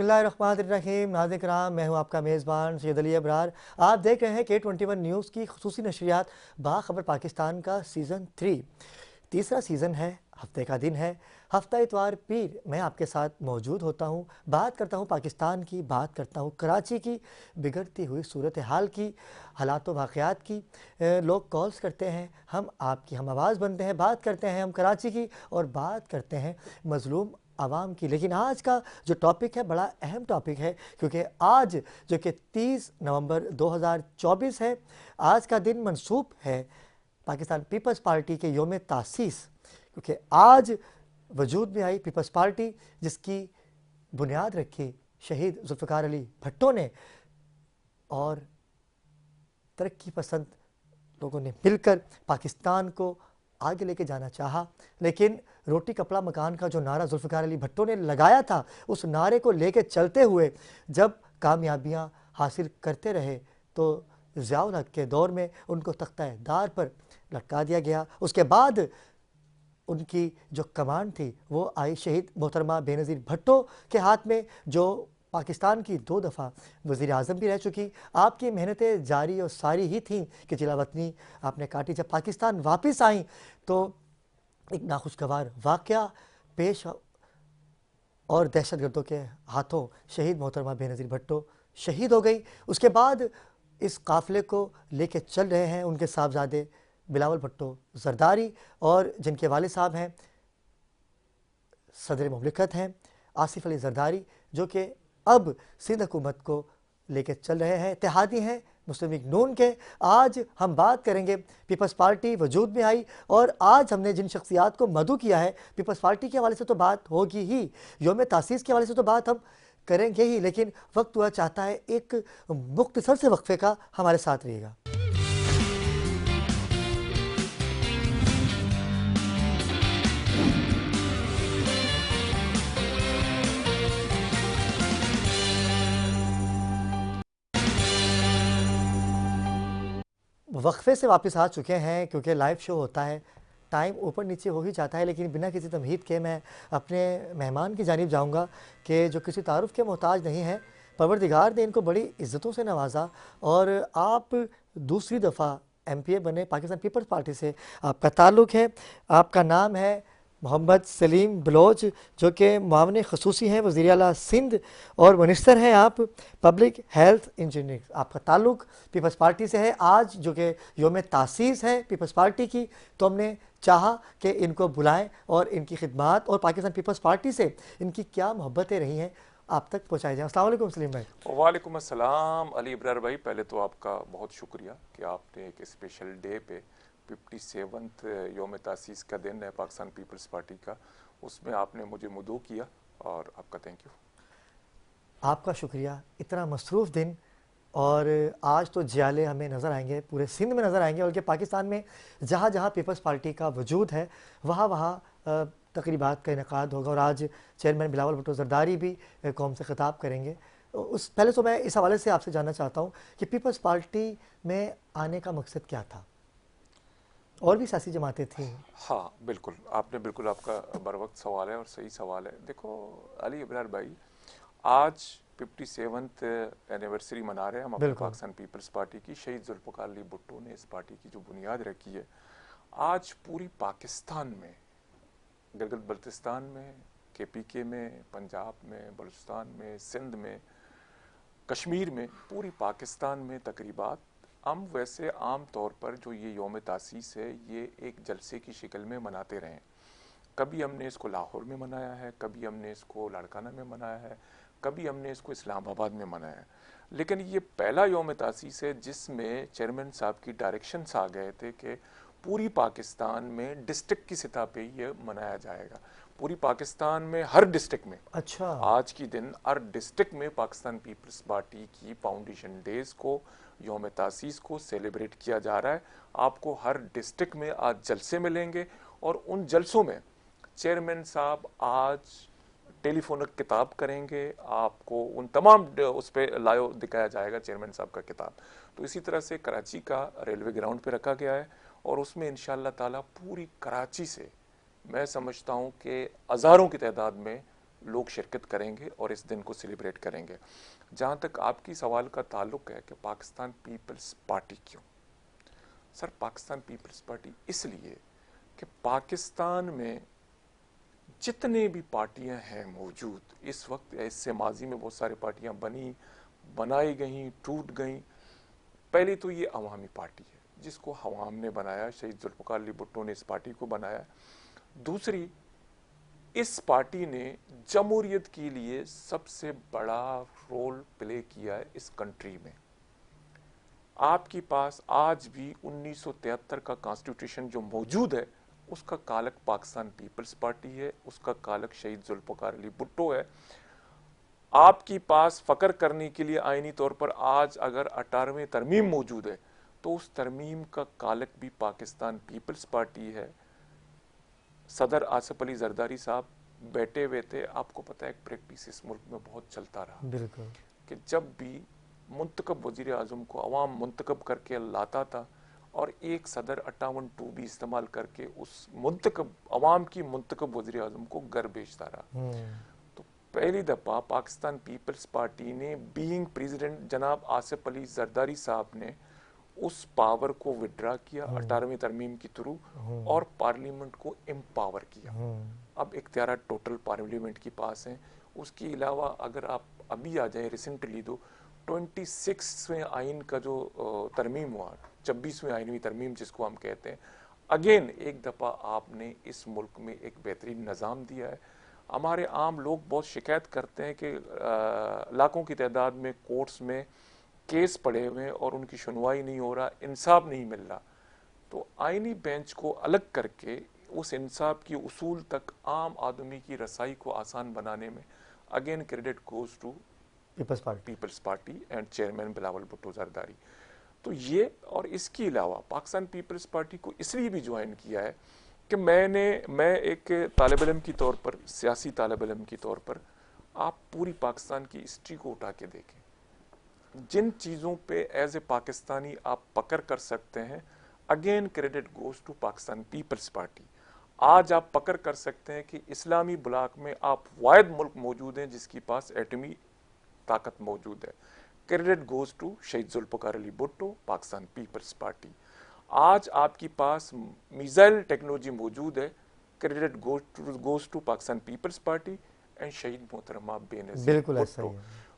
बिस्मिल्लाहिर्रहमानिर्रहीम। नाज़रीन किराम, मैं हूं आपका मेज़बान सैयद अली अबरार। आप देख रहे हैं K21 न्यूज़ की खुसूसी नशरियात बाखबर पाकिस्तान का सीज़न 3। तीसरा सीज़न है, हफ्ते का दिन है, हफ्ता इतवार पीर मैं आपके साथ मौजूद होता हूं। बात करता हूं पाकिस्तान की, बात करता हूं कराची की बिगड़ती हुई सूरत हाल की, हालात व वाक़यात की। लोग कॉल्स करते हैं, हम आपकी हम आवाज़ बनते हैं, बात करते हैं हम कराची की और बात करते हैं मज़लूम आवाम की। लेकिन आज का जो टॉपिक है बड़ा अहम टॉपिक है, क्योंकि आज जो कि 30 नवंबर 2024 है, आज का दिन मंसूब है पाकिस्तान पीपल्स पार्टी के योम तासीस, क्योंकि आज वजूद में आई पीपल्स पार्टी जिसकी बुनियाद रखी शहीद जुल्फ़िकार अली भट्टो ने, और तरक्की पसंद लोगों ने मिलकर पाकिस्तान को आगे लेके जाना चाहा। लेकिन रोटी कपड़ा मकान का जो नारा जुल्फ़िकार अली भट्टो ने लगाया था, उस नारे को लेके चलते हुए जब कामयाबियां हासिल करते रहे तो ज़ियाउल हक़ के दौर में उनको तख्ता-ए-दार पर लटका दिया गया। उसके बाद उनकी जो कमान थी वो आई शहीद मोहतरमा बेनज़ीर भट्टो के हाथ में, जो पाकिस्तान की 2 दफ़ा वज़ीर आज़म भी रह चुकी। आपकी मेहनतें जारी और सारी ही थीं कि जिला वतनी आपने काटी। जब पाकिस्तान वापस आई तो एक नाखुशगवार वाक़या पेश और दहशतगर्दों के हाथों शहीद मोहतरमा बेनज़ीर भट्टो शहीद हो गई। उसके बाद इस काफ़िले को लेके चल रहे हैं उनके साहबजादे बिलावल भट्टो ज़रदारी, और जिनके वालिद साहब हैं सदर मुमलिकत हैं आसिफ अली ज़रदारी, जो कि अब सिंध हुकूमत को लेके चल रहे हैं, इत्तेहादी हैं मुस्लिम लीग नून के। आज हम बात करेंगे, पीपल्स पार्टी वजूद में आई और आज हमने जिन शख्सियात को मदऊ किया है, पीपल्स पार्टी के हवाले से तो बात होगी ही, योम तासीस के हवाले से तो बात हम करेंगे ही, लेकिन वक्त हुआ चाहता है एक मुख्तसर से वक्फे का। हमारे साथ रहिएगा। वक्फे से वापस आ चुके हैं, क्योंकि लाइव शो होता है, टाइम ऊपर नीचे हो ही जाता है, लेकिन बिना किसी तमहीद के मैं अपने मेहमान की जानिब जाऊंगा कि जो किसी तारुफ के मोहताज नहीं है। परवरदिगार ने इनको बड़ी इज़्ज़तों से नवाजा और आप दूसरी दफ़ा MPA बने, पाकिस्तान पीपल्स पार्टी से आपका ताल्लुक़ है। आपका नाम है मोहम्मद सलीम बलोच, जो कि मुआविन ख़ुसूसी हैं वज़ीर आला सिंध और मिनिस्टर हैं आप पब्लिक हेल्थ इंजीनियरिंग। आपका ताल्लुक़ पीपल्स पार्टी से है। आज जो कि योम तासीस है पीपल्स पार्टी की, तो हमने चाहा कि इनको बुलाएं और इनकी खिदमात और पाकिस्तान पीपल्स पार्टी से इनकी क्या मोहब्बतें रही हैं आप तक पहुँचाई जाएँ। अस्सलाम वालेकुम सलीम भाई। वालेकुम अस्सलाम अली इब्रार भाई, पहले तो आपका बहुत शुक्रिया कि आपने एक स्पेशल डे पे 57th योम तासीस का दिन है पाकिस्तान पीपल्स पार्टी का, उसमें आपने मुझे मदऊ किया और आपका थैंक यू। आपका शुक्रिया। इतना मसरूफ़ दिन, और आज तो जियाले हमें नज़र आएंगे, पूरे सिंध में नज़र आएंगे, बल्कि पाकिस्तान में जहाँ जहाँ पीपल्स पार्टी का वजूद है वहाँ वहाँ तकरीबात का इनेकाद होगा। और आज चेयरमैन बिलावल भुट्टो ज़रदारी भी कौम से ख़िताब करेंगे। उस पहले तो मैं इस हवाले से आपसे जानना चाहता हूँ कि पीपल्स पार्टी में आने का मकसद क्या था? और भी सियासी जमातें थीं। हाँ बिल्कुल, आपने बिल्कुल, आपका बर वक्त सवाल है और सही सवाल है। देखो अली इब्रार भाई, आज 57th एनिवर्सरी मना रहे हैं हम अपने बिल्कुल। पाकिस्तान पीपल्स पार्टी की। शहीद जुल्फ़िकार अली भुट्टो ने इस पार्टी की जो बुनियाद रखी है, आज पूरी पाकिस्तान में, गिलगित बल्तिस्तान में, KPK में, पंजाब में, बलूचिस्तान में, सिंध में, कश्मीर में, पूरी पाकिस्तान में तकरीबात हम वैसे आम तौर पर जो ये योम तासीस है ये एक जलसे की शक्ल में मनाते रहे। कभी हमने इसको लाहौर में मनाया है, कभी हमने इसको लाड़काना में मनाया है, कभी हमने इसको इस्लामाबाद में मनाया है, लेकिन ये पहला योम तासीस है जिसमें चेयरमैन साहब की डायरेक्शंस आ गए थे कि पूरी पाकिस्तान में डिस्ट्रिक्ट की सतह पे ये मनाया जाएगा। पूरी पाकिस्तान में हर डिस्ट्रिक्ट में, अच्छा। आज की दिन हर डिस्ट्रिक्ट में पाकिस्तान पीपल्स पार्टी की फाउंडेशन डेज को, योम तासीस को सेलिब्रेट किया जा रहा है। आपको हर डिस्ट्रिक्ट में आज जलसे मिलेंगे और उन जलसों में चेयरमैन साहब आज टेलीफोनिक किताब करेंगे, आपको उन तमाम उस पर लाइव दिखाया जाएगा चेयरमैन साहब का किताब। तो इसी तरह से कराची का रेलवे ग्राउंड पे रखा गया है और उसमें इंशाअल्लाह ताला पूरी कराची से मैं समझता हूँ कि हज़ारों की तादाद में लोग शिरकत करेंगे और इस दिन को सेलिब्रेट करेंगे। जहाँ तक आपकी सवाल का ताल्लुक है कि पाकिस्तान पीपल्स पार्टी क्यों, सर पाकिस्तान पीपल्स पार्टी इसलिए कि पाकिस्तान में जितने भी पार्टियां हैं मौजूद इस वक्त, इससे माजी में बहुत सारी पार्टियां बनाई गई, टूट गई। पहले तो ये अवामी पार्टी है जिसको अवाम ने बनाया, शहीद जुल्फ़िकार अली भुट्टो ने इस पार्टी को बनाया। दूसरी, इस पार्टी ने जमहूरियत के लिए सबसे बड़ा रोल प्ले किया है इस कंट्री में। आपके पास आज भी 1973 का कॉन्स्टिट्यूशन जो मौजूद है उसका कालक पाकिस्तान पीपल्स पार्टी है, उसका कालक शहीद जुल्फ़िकार अली भुट्टो है। आपके पास फकर करने के लिए आईनी तौर पर आज अगर 18वीं तरमीम मौजूद है तो उस तरमीम का कालक भी पाकिस्तान पीपल्स पार्टी है। सदर आसिफ अली जरदारी साहब बैठे हुए थे। आपको पता है एक प्रैक्टिस इस मुल्क में बहुत चलता रहा बिल्कुल कि जब भी मुंतखब वजीर आजम को अवाम मुंतखब करके लाता था और एक सदर 58-2 भी इस्तेमाल करके उस मुंतखब अवाम की मुंतखब वजीर आजम को घर भेजता रहा। तो पहली दफा पाकिस्तान पीपल्स पार्टी ने बीइंग प्रेसिडेंट जनाब आसिफ अली जरदारी साहब ने उस पावर को विड्रा किया 18वीं तरमीम के थ्रू और पार्लियामेंट को एम्पावर किया। अब इख्तियार टोटल पार्लियामेंट के पास हैं। उसके अलावा अगर आप अभी आ जाए रिसेंटली तो 26वें आइन का जो तरमीम हुआ, 26वें आइनवी तरमीम जिसको हम कहते हैं, अगेन एक दफ़ा आपने इस मुल्क में एक बेहतरीन निज़ाम दिया है। हमारे आम लोग बहुत शिकायत करते हैं कि लाखों की तादाद में कोर्ट्स में केस पड़े हुए हैं और उनकी सुनवाई नहीं हो रहा, इंसाफ नहीं मिल रहा। तो आइनी बेंच को अलग करके उस इंसाफ की उसूल तक आम आदमी की रसाई को आसान बनाने में again credit goes to Peoples Party and chairman Bilawal Bhutto Zardari. तो ये और इसके अलावा पाकिस्तान पीपल्स पार्टी को इसलिए भी ज्वाइन किया है कि मैं एक तालिब इल्म की तौर पर, सियासी तालिब इल्म की तौर पर, आप पूरी पाकिस्तान की हिस्ट्री को उठा के देखें, जिन चीज़ों पे एज ए पाकिस्तानी आप पकड़ कर सकते हैं, again credit goes to Pakistan Peoples Party. आज आप पकड़ कर सकते हैं कि इस्लामी ब्लॉक में आप वाहिद मुल्क मौजूद हैं जिसके पास एटमी ताकत मौजूद है। क्रेडिट गोज टू शहीद जुल्फ़िकार अली भुट्टो, पाकिस्तान पीपल्स पार्टी। आज आपके पास मिसाइल टेक्नोलॉजी मौजूद है, credit goes to Pakistan Peoples Party and शहीद मोहतरमा बेनज़ीर भुट्टो।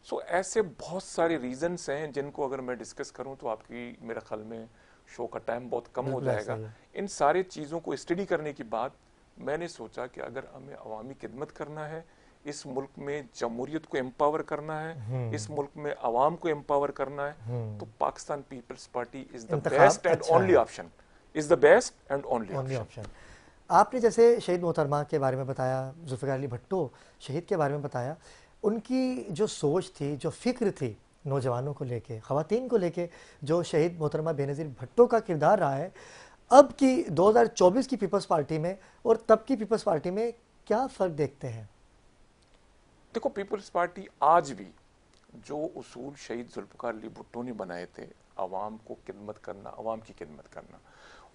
सो ऐसे बहुत सारे रीजंस हैं जिनको अगर मैं डिस्कस करूं तो आपकी मेरे ख्याल में शो का टाइम बहुत कम हो जाएगा। इन सारे चीज़ों को स्टडी करने के बाद मैंने सोचा कि अगर हमें अवामी खिदमत करना है, इस मुल्क में जमहूरियत को एम्पावर करना है, इस मुल्क में अवाम को एम्पावर करना है, तो Pakistan Peoples Party is the best and only option, is the best and only option. आपने जैसे शहीद मोहतरमा के बारे में बताया, जुल्फ़िकार अली भुट्टो शहीद के बारे में बताया, उनकी जो सोच थी, जो फ़िक्र थी नौजवानों को लेके, ख़वातीन को लेके, जो शहीद मोहतरमा बेनज़ीर भुट्टो का किरदार रहा है, अब की 2024 की पीपल्स पार्टी में और तब की पीपल्स पार्टी में क्या फ़र्क देखते हैं? देखो, पीपल्स पार्टी आज भी जो उसूल शहीद जुल्फ़िकार अली भुट्टो ने बनाए थे, अवाम को खिदमत करना, अवाम की खिदमत करना,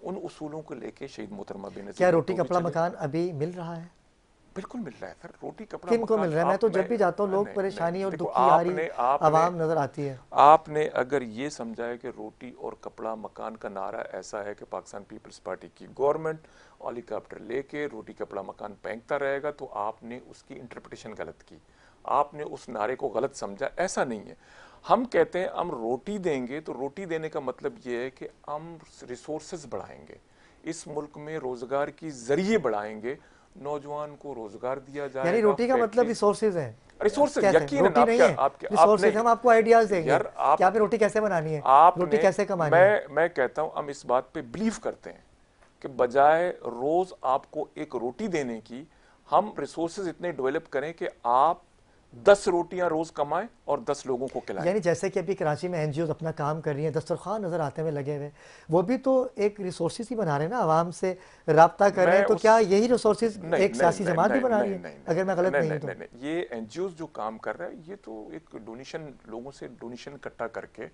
उन उसूलों को लेके शहीद मोहतरमा बेनज़ीर, क्या रोटी कपड़ा मकान अभी मिल रहा है? बिल्कुल मिल रहा है सर, रोटी कपड़ा किन को मिल रहा है? मैं तो जब भी जाता हूँ लोग परेशानी और दुखी आ रही आवाम नजर आती है। आपने अगर ये समझा है कि रोटी और कपड़ा मकान का नारा ऐसा है कि पाकिस्तान पीपल्स पार्टी की गवर्नमेंट हेलीकॉप्टर लेके रोटी कपड़ा मकान फेंकता रहेगा, तो आपने उसकी इंटरप्रिटेशन गलत की, आपने उस नारे को गलत समझा। ऐसा नहीं है। हम कहते हैं हम रोटी देंगे, तो रोटी देने का मतलब ये है कि हम रिसोर्सेज बढ़ाएंगे, इस मुल्क में रोजगार की जरिए बढ़ाएंगे, नौजवान को रोजगार दिया जाएगा। यानी रोटी का मतलब रिसोर्सेज है। रिसोर्सेज यकीन रोटी नहीं है, रिसोर्सेज हम आपको आइडियाज देंगे कि आपने रोटी कैसे बनानी है, रोटी कैसे कमानी है। मैं कहता हूं हम इस बात पे बिलीव करते हैं कि बजाय रोज आपको एक रोटी देने की, हम रिसोर्सेज इतने डेवलप करें कि आप 10 रोटियां रोज कमाएं और 10 लोगों को खिलाएं। यानी जैसे कि अभी कराची में एनजीओ अपना काम कर रही हैं, दस्तरखान नजर आते हुए लगे हुए, वो भी तो एक रिसोर्सेज ही बना रहे हैं ना, आवाम से राब्ता कर रहे हैं। तो क्या यही रिसोर्सेज एक सियासी जमात भी बना रही है? अगर मैं गलत नहीं हूं तो ये एनजीओ जो काम कर रहा है, ये तो एक डोनेशन, लोगों से डोनेशन इकट्ठा करके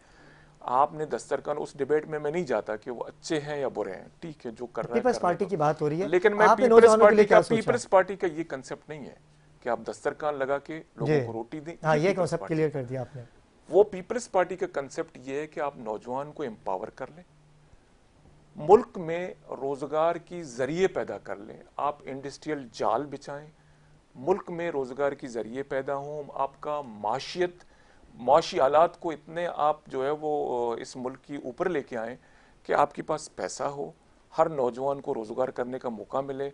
आपने दस्तरखान, उस डिबेट में मैं नहीं जाता कि वो अच्छे हैं या बुरे हैं, ठीक है, जो कर रहा है। पीपल्स पार्टी की बात हो रही है, लेकिन मैं पीपल्स पार्टी का ये कंसेप्ट नहीं है कि आप दस्तरखान लगा के जी लोगों को रोटी दें। हाँ, ये पीपल्स कॉन्सेप्ट पार्टी, क्लियर कर दिया आपने। वो पीपल्स पार्टी का कंसेप्ट ये है कि आप नौजवान को एम्पावर कर लें, मुल्क में रोजगार की जरिए पैदा कर लें, आप इंडस्ट्रियल जाल बिछाएं, मुल्क में रोजगार की जरिए पैदा हों, आपका माशी हालात को इतने आप जो है वो इस मुल्क की ऊपर लेके आएं कि आपके पास पैसा हो, हर नौजवान को रोजगार करने का मौका मिले।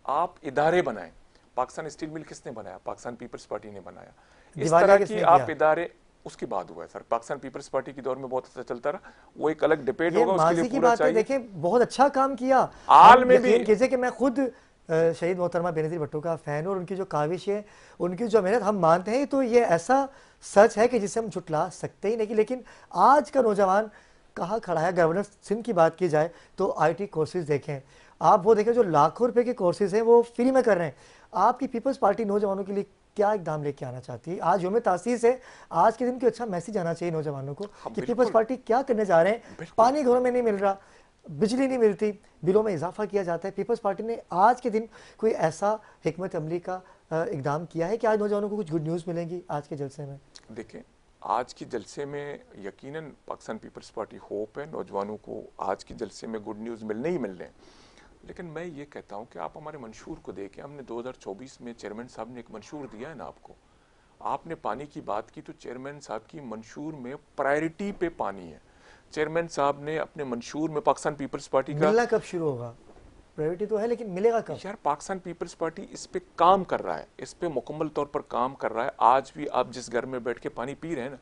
आप इदारे बनाएं। पाकिस्तान स्टील मिल किसने बनाया? पाकिस्तान पीपल्स पार्टी ने बनाया। इस दिवालिया तरह की किसने आप किया? इदारे उसके बाद हुआ है सर, पाकिस्तान पीपल्स पार्टी के दौर में बहुत अच्छा चलता रहा, वो एक अलग डिबेट ये होगा, उसके लिए माजी की पूरा बात है, चाहिए। देखें बहुत अच्छा काम किया। आल हम में भी यकीन कीजिए कि मैं खुद शहीद मोहतरमा बेनज़ीर भुट्टो का फ़ैन हूँ और उनकी जो काविश है, उनकी जो मेहनत हम मानते हैं, तो ये ऐसा सच है कि जिसे हम झुटला सकते ही नहीं। लेकिन आज का नौजवान कहाँ खड़ा है? गवर्नर सिंध की बात की जाए तो IT कोर्सेज देखें आप, वो देखें जो लाखों रुपए के कोर्सेज हैं वो फ्री में कर रहे हैं। आपकी पीपल्स पार्टी नौजवानों के लिए क्या इकदाम लेके आना चाहती है? आज यौम तासीस है, आज के दिन को अच्छा मैसेज आना चाहिए नौजवानों को हाँ कि पीपल्स बिल्कुल पार्टी क्या करने जा रहे हैं। बिल्कुल। पानी घरों में नहीं मिल रहा, बिजली नहीं मिलती, बिलों में इजाफा किया जाता है। पीपल्स पार्टी ने आज के दिन कोई ऐसा हिकमत अमली का इकदाम किया है कि आज नौजवानों को कुछ गुड न्यूज़ मिलेंगी आज के जलसे में? देखें, आज की जलसे में यकीनन पाकिस्तान पीपल्स पार्टी होप है नौजवानों को आज की जलसे में गुड न्यूज़ मिलने ही मिलने हैं। लेकिन मैं ये कहता हूँ कि आप हमारे मंशूर को देखें। हमने 2024 में चेयरमैन साहब ने एक मंशूर दिया है ना आपको, आपने पानी की बात की तो चेयरमैन साहब की मंशूर में प्रायोरिटी पे पानी है। चेयरमैन साहब ने अपने मंशूर में पाकिस्तान पीपल्स पार्टी का, मिलना कब शुरू होगा? प्रायोरिटी तो है लेकिन मिलेगा कब? यार पाकिस्तान पीपल्स पार्टी इस पे काम कर रहा है, इस पे मुकम्मल तौर पर काम कर रहा है। आज भी आप जिस घर में बैठ के पानी पी रहे हैं ना,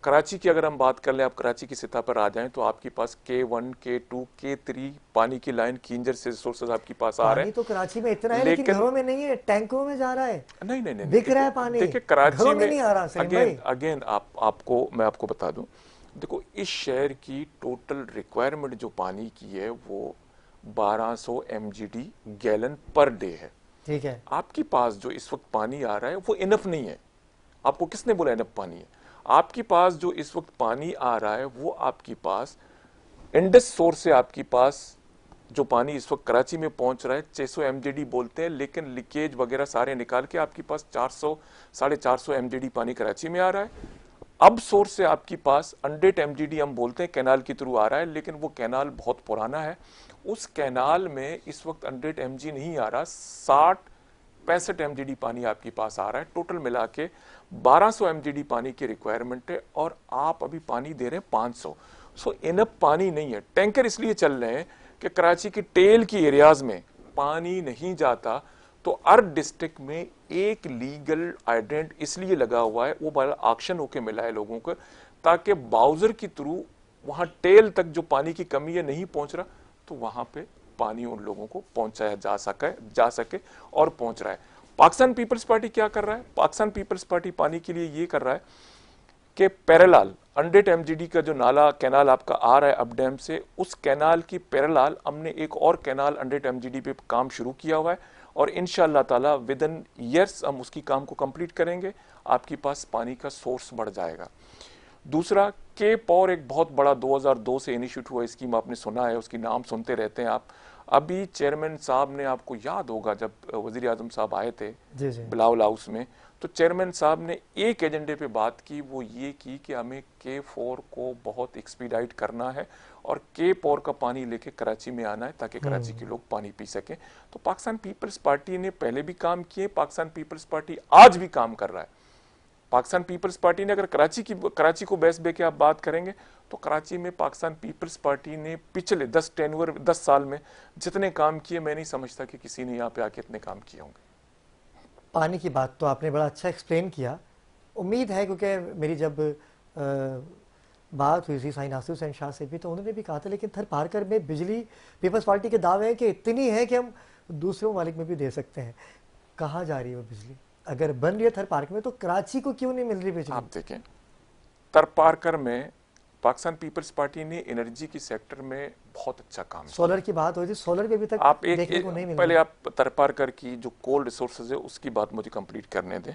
कराची की अगर हम बात कर लें, आप कराची की सतह पर आ जाएं तो आपके पास K1, K2, K3 पानी की लाइन खींजर से सोर्सेज आपके पास आ रहे पानी हैं। तो कराची में इतना है लेकिन लेकिन घरों में नहीं है, टैंकों में जा रहा है, नहीं नहीं नहीं, बिक रहा है पानी, देखिए कराची घरों में में नहीं आ रहा। सलीम अगेन भाई, अगेन मैं आपको बता दूं, देखो इस शहर की टोटल रिक्वायरमेंट जो पानी की है वो 1200 MGD गैलन पर डे है। ठीक है, आपके पास जो इस वक्त पानी आ रहा है वो इनफ नहीं है। आपको किसने बोला इनफ पानी है? आपके पास जो इस वक्त पानी आ रहा है वो आपके पास इंडस सोर्स से आपके पास जो पानी इस वक्त कराची में पहुंच रहा है 600 MGD बोलते हैं, लेकिन लीकेज वगैरह सारे निकाल के आपके पास 400 450 MGD पानी कराची में आ रहा है। अब सोर्स से आपके पास 100 MGD हम बोलते हैं कैनाल के थ्रू आ रहा है, लेकिन वो कैनाल बहुत पुराना है। उस कैनाल में इस वक्त 100 MG नहीं आ रहा, 65 MGD पानी आपके पास आ रहा है। टोटल मिला के 1200 MGD पानी की रिक्वायरमेंट है और आप अभी पानी दे रहे हैं 500। सो इनफ पानी नहीं है। टैंकर इसलिए चल रहे हैं कि कराची की टेल की एरियाज में पानी नहीं जाता, तो हर डिस्ट्रिक्ट में एक लीगल आइडेंट इसलिए लगा हुआ है, वो बड़ा ऑक्शन होके मिला है लोगों को, ताकि बाउजर के थ्रू वहां टेल तक जो पानी की कमी है नहीं पहुंच रहा, तो वहां पे पानी उन लोगों को पहुंचाया जा सके और पहुंच रहा है। पाकिस्तान पीपल्स पार्टी क्या कर रहा है? पाकिस्तान पीपल्स पार्टी पानी के लिए ये कर रहा है कि पैरेलल 100 MGD का जो नाला कैनाल आपका आ रहा है अप डैम से, उस कैनाल की पैरेलल हमने एक और कैनाल 100 MGD पे काम शुरू किया हुआ है और इंशाअल्लाह ताला विद इन ईयर्स हम उसकी काम को कंप्लीट करेंगे। आपके पास पानी का सोर्स बढ़ जाएगा। दूसरा, के पॉर एक बहुत बड़ा 2002 से इनिशिएट हुआ स्कीम, आपने सुना है, उसकी नाम सुनते रहते हैं आप। अभी चेयरमैन साहब ने, आपको याद होगा जब वजीर आजम साहब आए थे जी जी, बिलावल हाउस में, तो चेयरमैन साहब ने एक एजेंडे पे बात की, वो ये की कि हमें K4 को बहुत एक्सपीडाइट करना है और K4 का पानी लेके कराची में आना है ताकि कराची के लोग पानी पी सकें। तो पाकिस्तान पीपल्स पार्टी ने पहले भी काम किए, पाकिस्तान पीपल्स पार्टी आज भी काम कर रहा है। पाकिस्तान पीपल्स पार्टी ने अगर कराची को बेस बे के आप बात करेंगे तो कराची में पाकिस्तान पीपल्स पार्टी ने पिछले 10 साल में जितने काम किए, मैं नहीं समझता कि किसी ने यहाँ पे आके इतने काम किए होंगे। पानी की बात तो आपने बड़ा अच्छा एक्सप्लेन किया। उम्मीद है, क्योंकि मेरी जब बात हुई थी साईं नासिर हुसैन शाह से भी, तो उन्होंने भी कहा था लेकिन थर पारकर में बिजली पीपल्स पार्टी के दावे हैं कि इतनी है कि हम दूसरे ममालिक में भी दे सकते हैं। कहाँ जा रही है वो बिजली? अगर बन रही है थर पार्क में तो कराची को क्यों नहीं मिल रही बिजली? आप देखें, तर पारकर में पाकिस्तान पीपल्स पार्टी ने एनर्जी की सेक्टर में बहुत अच्छा काम किया। सोलर की बात हो रही थी, सोलर भी अभी तक आप देखने को नहीं मिल पहले रही। आप तरपारकर की जो कोल रिसोर्सेज है उसकी बात मुझे कंप्लीट करने दें।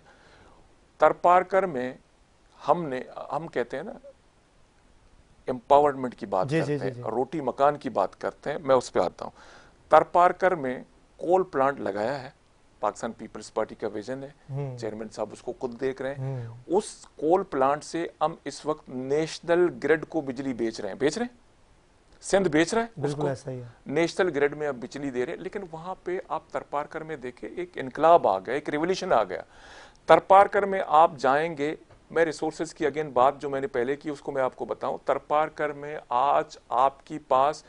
तरपारकर में हम कहते हैं ना एम्पावरमेंट की बात जी करते जी जी जी, हैं, रोटी मकान की बात करते हैं, मैं उस पर आता हूँ। तरपारकर में कोल प्लांट लगाया है, पाकिस्तान पीपल्स पार्टी का विजन है, चेयरमैन साहब उसको खुद देख रहे हैं। उस कोल प्लांट से हम इस वक्त नेशनल ग्रिड को बिजली बेच रहे हैं, सिंध बेच रहा है बिल्कुल उसको, ऐसा ही है। नेशनल ग्रिड में अब बिजली दे रहे हैं। लेकिन वहां पे आप तरपारकर में देखें, एक इनकलाब आ गया, एक रिवोल्यूशन आ गया। तरपारकर में आप जाएंगे, मैं रिसोर्सेज की अगेन बात जो मैंने पहले की उसको मैं आपको बताऊं, तरपारकर में आज आपके पास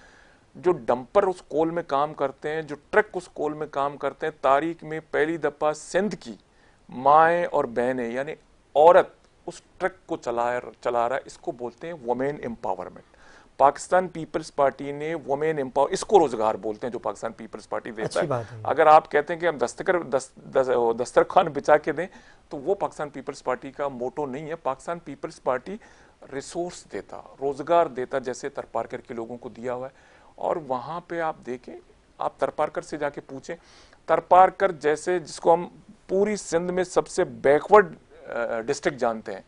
जो डंपर उस कोल में काम करते हैं, जो ट्रक उस कोल में काम करते हैं, तारीख में पहली दफा सिंध की माएँ और बहनें यानी औरत उस ट्रक को चला रहा है। इसको बोलते हैं वुमेन एम्पावरमेंट। पाकिस्तान पीपल्स पार्टी ने वुमेन एम्पावर, इसको रोजगार बोलते हैं जो पाकिस्तान पीपल्स पार्टी देता अच्छी है। बात है। अगर आप कहते हैं कि हम दस्तरखान बिछा के दें, तो वो पाकिस्तान पीपल्स पार्टी का मोटो नहीं है। पाकिस्तान पीपल्स पार्टी रिसोर्स देता, रोजगार देता, जैसे तरपारकर के लोगों को दिया हुआ है। और वहां पे आप देखें, आप तरपारकर से जाके पूछें, तरपारकर जैसे जिसको हम पूरी सिंध में सबसे बैकवर्ड डिस्ट्रिक्ट जानते हैं,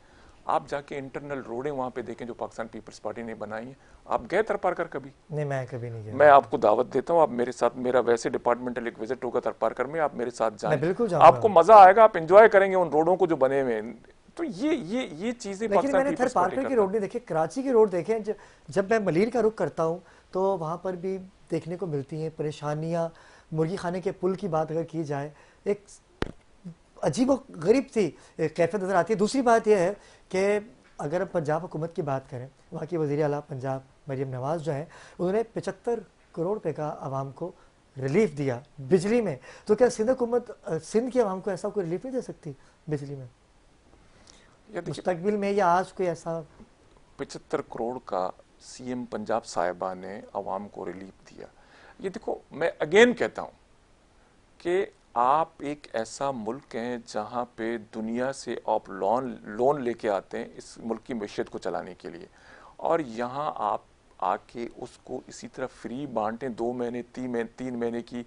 आप जाके इंटरनल रोडें वहां पे देखें जो पाकिस्तान पीपल्स पार्टी ने बनाई है। आप गए तरपारकर कभी? नहीं, मैं कभी नहीं गया। मैं आपको दावत देता हूं, आप मेरे साथ, मेरा वैसे डिपार्टमेंटल एक विजिट होगा तरपारकर में, आप मेरे साथ जाएं, मैं बिल्कुल जाऊंगा। आपको मजा आएगा, आप एंजॉय करेंगे उन रोडों को जो बने हुए हैं। तो ये चीजें लेकिन मैंने तरपारकर की रोड नहीं देखे, कराची की रोड देखे। जब मैं मलीर का रुख करता हूँ तो वहाँ पर भी देखने को मिलती हैं परेशानियाँ। मुर्गी खाने के पुल की बात अगर की जाए, एक अजीब व गरीब सी कैफियत नज़र आती है। दूसरी बात यह है कि अगर हम पंजाब हुकूमत की बात करें, वहाँ की वज़ीर आला पंजाब मरीम नवाज़ जो हैं, उन्होंने 75 करोड़ रुपए का आवाम को रिलीफ दिया बिजली में। तो क्या सिंध हुकूमत सिंध की आवाम को ऐसा कोई रिलीफ नहीं दे सकती बिजली में मुस्तकबिल में, या आज कोई ऐसा? 75 करोड़ का सीएम पंजाब साहिबा ने आवाम को रिलीफ दिया। ये देखो, मैं अगेन कहता हूं कि आप एक ऐसा मुल्क हैं जहां पे दुनिया से आप लोन लेके आते हैं इस मुल्क की मैशियत को चलाने के लिए, और यहां आप आके उसको इसी तरह फ्री बांटें, 2 महीने 3 महीने की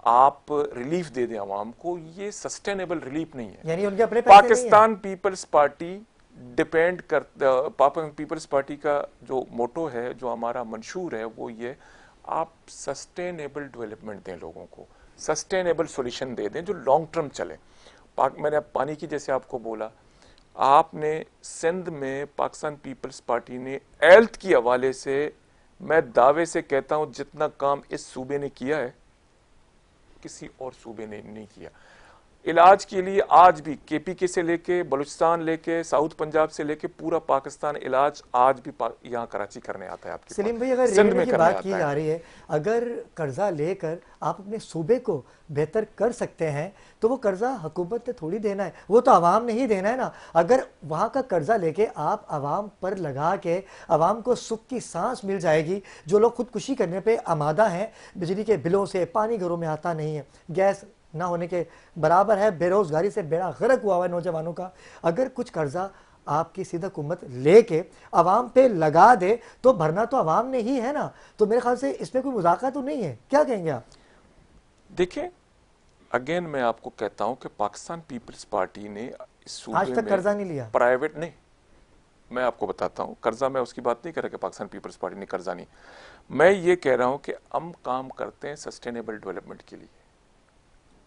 आप रिलीफ दे दें आवाम को। ये सस्टेनेबल रिलीफ नहीं है। यानी उनके अपने पैसे पाकिस्तान पीपल्स पार्टी डिपेंड कर, पाकिस्तान पीपल्स पार्टी का जो मोटो है, जो हमारा मंशूर है, वो ये, आप सस्टेनेबल डेवलपमेंट दें लोगों को, सस्टेनेबल सॉल्यूशन दे दें जो लॉन्ग टर्म चले। मैंने अब पानी की जैसे आपको बोला, आपने सिंध में पाकिस्तान पीपल्स पार्टी ने हेल्थ की हवाले से, मैं दावे से कहता हूं, जितना काम इस सूबे ने किया है किसी और सूबे ने नहीं किया। इलाज के लिए आज भी केपीके से लेके बलूचिस्तान लेके साउथ पंजाब से लेके पूरा पाकिस्तान इलाज आज भी यहाँ कराची करने आता है आपके। सलीम भाई, अगर रेलवे की बात की जा रही है, अगर कर्जा लेकर आप अपने सूबे को बेहतर कर सकते हैं तो वो कर्जा हुकूमत ने थोड़ी देना है, वो तो आवाम ने ही देना है ना। अगर वहाँ का कर्जा लेके आप आवाम पर लगा के आवाम को सुख की सांस मिल जाएगी, जो लोग खुदकुशी करने पे आमादा हैं, बिजली के बिलों से, पानी घरों में आता नहीं है, गैस ना होने के बराबर है, बेरोजगारी से बेड़ा गर्क हुआ हुआ है नौजवानों का, अगर कुछ कर्जा आपकी सीधा हुकूमत लेके आवाम पे लगा दे तो भरना तो आवाम ने ही है ना। तो मेरे ख्याल से इसमें कोई मुज़ाकरा तो नहीं है, क्या कहेंगे आप? देखिए, अगेन मैं आपको कहता हूं कि पाकिस्तान पीपल्स पार्टी ने इस सूबे आज तक कर्जा नहीं लिया। प्राइवेट नहीं, मैं आपको बताता हूं, कर्जा मैं उसकी बात नहीं कर रहा कि पाकिस्तान पीपल्स पार्टी ने कर्जा नहीं, मैं ये कह रहा हूं कि हम काम करते हैं सस्टेनेबल डेवलपमेंट के लिए।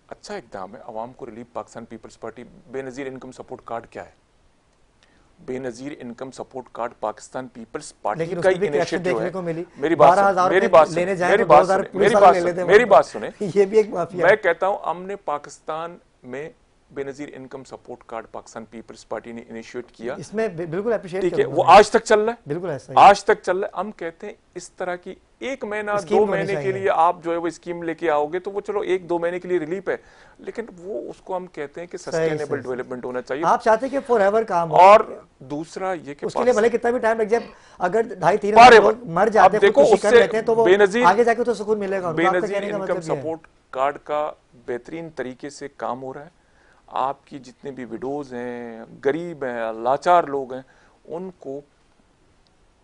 अच्छा इकदाम है, आवाम को relief. Pakistan Peoples Party, Benazir income support card क्या है? Benazir income support card Pakistan Peoples Party का ही इनिशिएटिव है। मेरी बात सुने, ये भी एक माफिया। मैं कहता हूं, हमने पाकिस्तान में Benazir income support card Pakistan Peoples Party ने इनिशिएट किया, इसमें बिल्कुल एप्रिशिएट, ठीक है, वो आज तक चल रहा है, बिल्कुल ऐसा आज तक चल रहा है। हम कहते हैं इस तरह की 1 महीना 2 महीने के लिए आप जो है वो स्कीम लेके आओगे तो वो चलो 1-2 महीने के लिए रिलीफ है, लेकिन वो उसको हम कहते हैं कि सस्टेनेबल डेवलपमेंट होना चाहिए। आप चाहते हैं कि फॉरएवर काम हो। और दूसरा ये कि उसके लिए भले कितना भी टाइम लग जाए, अगर 2.5-3 मर जाते हैं, खुदकुशी कर लेते हैं, तो वो आगे जाके तो सुकून मिलेगा। बेनजीर इनकम सपोर्ट कार्ड का बेहतरीन तरीके से काम हो रहा है। आपकी जितने भी विडोज हैं, गरीब हैं, लाचार लोग हैं, उनको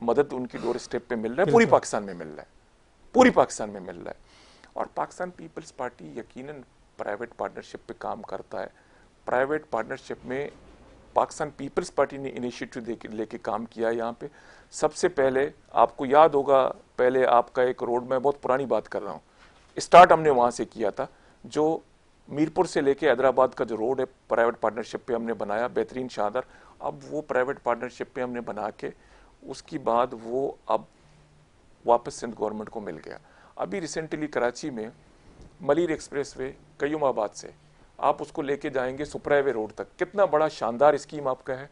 मदद उनकी डोर स्टेप पे मिल रहा है, पूरी पाकिस्तान में मिल रहा है, पूरी पाकिस्तान में मिल रहा है। और पाकिस्तान पीपल्स पार्टी यकीनन प्राइवेट पार्टनरशिप पे काम करता है। प्राइवेट पार्टनरशिप में पाकिस्तान पीपल्स पार्टी ने इनिशिएटिव लेके काम किया है। यहाँ पे सबसे पहले आपको याद होगा, पहले आपका एक रोड, में बहुत पुरानी बात कर रहा हूँ, स्टार्ट हमने वहाँ से किया था, जो मीरपुर से लेके हैदराबाद का जो रोड है प्राइवेट पार्टनरशिप पे हमने बनाया, बेहतरीन शानदार। अब वो प्राइवेट पार्टनरशिप पे हमने बना के उसकी बाद वो अब वापस सिंध गवर्नमेंट को मिल गया। अभी रिसेंटली कराची में मलीर एक्सप्रेसवे कयूमाबाद से आप उसको लेके जाएंगे सुपरावे रोड तक, कितना बड़ा शानदार स्कीम आपका है।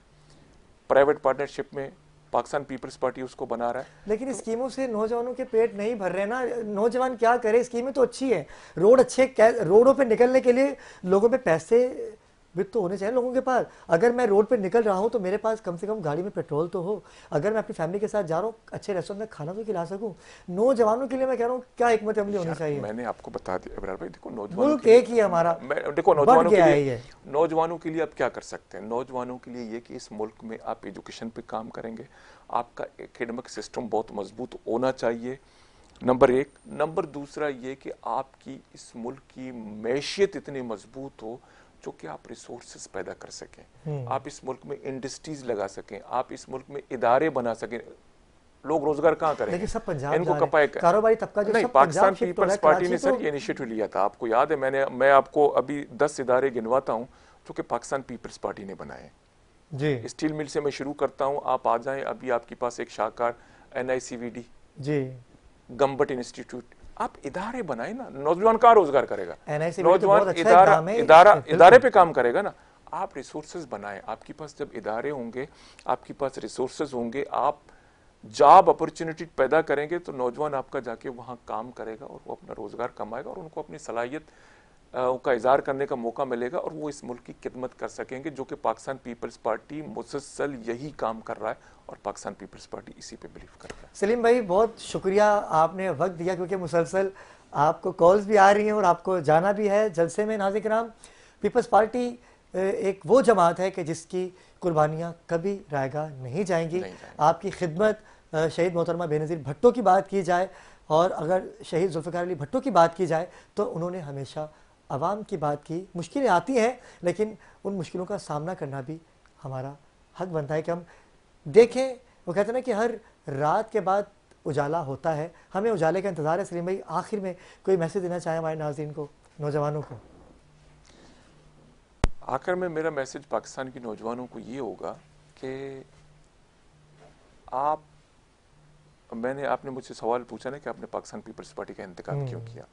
प्राइवेट पार्टनरशिप में पाकिस्तान पीपल्स पार्टी उसको बना रहा है। लेकिन स्कीमों से नौजवानों के पेट नहीं भर रहे ना, नौजवान क्या करे, स्कीमें तो अच्छी है, रोड अच्छे, रोडों पे निकलने के लिए लोगों पे पैसे भी तो होने चाहिए लोगों के पास। अगर मैं रोड पे निकल रहा हूँ तो मेरे पास कम से कम गाड़ी में पेट्रोल तो हो, अगर मैं अपनी फैमिली के साथ जा रहा हूँ अच्छे रेस्टोरेंट में खाना तो खिला सकूँ। नौजवानों के लिए मैं कह रहा हूँ क्या हिकमत अमली होनी चाहिए। मैंने आपको बता दिया इब्रार भाई, देखो नौजवानों मुल्क एक ही है हमारा, देखो नौजवानों के लिए आप क्या कर सकते हैं। नौजवानों के लिए ये कि इस मुल्क में आप एजुकेशन पे काम करेंगे, आपका एकेडमिक सिस्टम बहुत मजबूत होना चाहिए, नंबर एक। नंबर दूसरा ये कि आपकी इस मुल्क की मैशियत इतनी मजबूत हो जो कि आप रिसोर्सेज पैदा कर सकें, आप इस मुल्क में इंडस्ट्रीज लगा सकें, आप इस मुल्क में इदारे बना सकें। लोग रोजगार कहाँ करेंगे? लेकिन सब पंजाब इनको कपाए कारोबारी तबका जो नहीं, सब पाकिस्तान पंजाब पीपल्स पार्टी ने सर ये इनिशिएटिव लिया था, आपको याद है। मैं आपको अभी 10 इदारे गिनवाता हूँ जो कि पाकिस्तान पीपल्स पार्टी ने बनाए जी। स्टील मिल से मैं शुरू करता हूँ, आप आ जाएं। अभी आपके पास एक शाहकार NICVD जी, गम्बट इंस्टीट्यूट, आप इदारे बनाए ना। नौजवान कहाँ रोजगार करेगा? NICVD तो नौजवान बहुत अच्छा इदारे पे काम करेगा ना। आप रिसोर्सेज बनाए, आपके पास जब इदारे होंगे, आपके पास रिसोर्सेज होंगे, आप जॉब अपॉर्चुनिटी पैदा करेंगे तो नौजवान आपका जाके वहां काम करेगा और वो अपना रोजगार कमाएगा और उनको अपनी सलाहियत का इजहार करने का मौका मिलेगा और वो इस मुल्क की खिदमत कर सकेंगे, जो कि पाकिस्तान पीपल्स पार्टी मुसलसल यही काम कर रहा है और पाकिस्तान पीपल्स पार्टी इसी पे बिलीव कर रहा है। सलीम भाई बहुत शुक्रिया, आपने वक्त दिया, क्योंकि मुसलसल आपको कॉल्स भी आ रही हैं और आपको जाना भी है जलसे में। नाज़रीन किराम, पीपल्स पार्टी एक वो जमात है कि जिसकी कुर्बानियाँ कभी रायगा नहीं जाएंगी। आपकी खिदमत, शहीद मोहतरमा बेनज़ीर भुट्टो की बात की जाए और अगर शहीद जुल्फ़िकार अली भुट्टो की बात की जाए तो उन्होंने हमेशा आवाम की बात की। मुश्किलें आती हैं लेकिन उन मुश्किलों का सामना करना भी हमारा हक बनता है कि हम देखें। वो कहते हैं ना कि हर रात के बाद उजाला होता है, हमें उजाले का इंतज़ार है। सलीम भाई आखिर में कोई मैसेज देना चाहें हमारे नाज़रीन को, नौजवानों को? आखिर में मेरा मैसेज पाकिस्तान के नौजवानों को ये होगा कि आपने मुझसे सवाल पूछा ना कि आपने पाकिस्तान पीपल्स पार्टी का इंतखाब क्यों किया,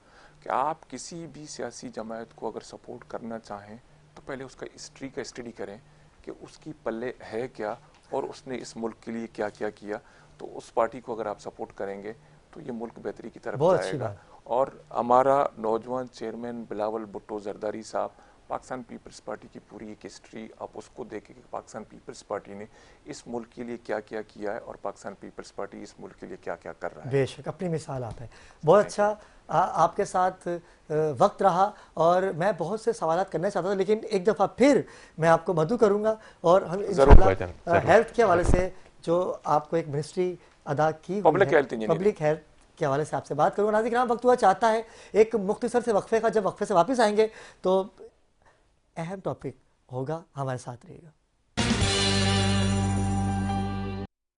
कि आप किसी भी सियासी जमात को अगर सपोर्ट करना चाहें तो पहले उसका हिस्ट्री का स्टडी करें कि उसकी पल्ले है क्या और उसने इस मुल्क के लिए क्या क्या किया। तो उस पार्टी को अगर आप सपोर्ट करेंगे तो ये मुल्क बेहतरी की तरफ जाएगा। और हमारा नौजवान चेयरमैन बिलावल भुट्टो जरदारी साहब, पाकिस्तान पीपल्स पार्टी की पूरी एक हिस्ट्री आप उसको देखें कि पाकिस्तान पीपल्स पार्टी ने इस मुल्क के लिए क्या क्या किया है और पाकिस्तान पीपल्स पार्टी इस मुल्क के लिए क्या क्या कर रहा है। बेशक अपनी मिसाल आप है। बहुत अच्छा आपके साथ वक्त रहा और मैं बहुत से सवाल करना चाहता था, लेकिन एक दफ़ा फिर मैं आपको मदू करूँगा और हम इंशाल्लाह हेल्थ के हवाले से जो आपको एक मिनिस्ट्री अदा की पब्लिक हेल्थ के हवाले से आपसे बात करूँगा। नाज़रीन वक्त हुआ चाहता है एक मुख्तसर से वक्फे का, जब वक्फे से वापस आएंगे तो अहम टॉपिक होगा, हमारे साथ रहिएगा।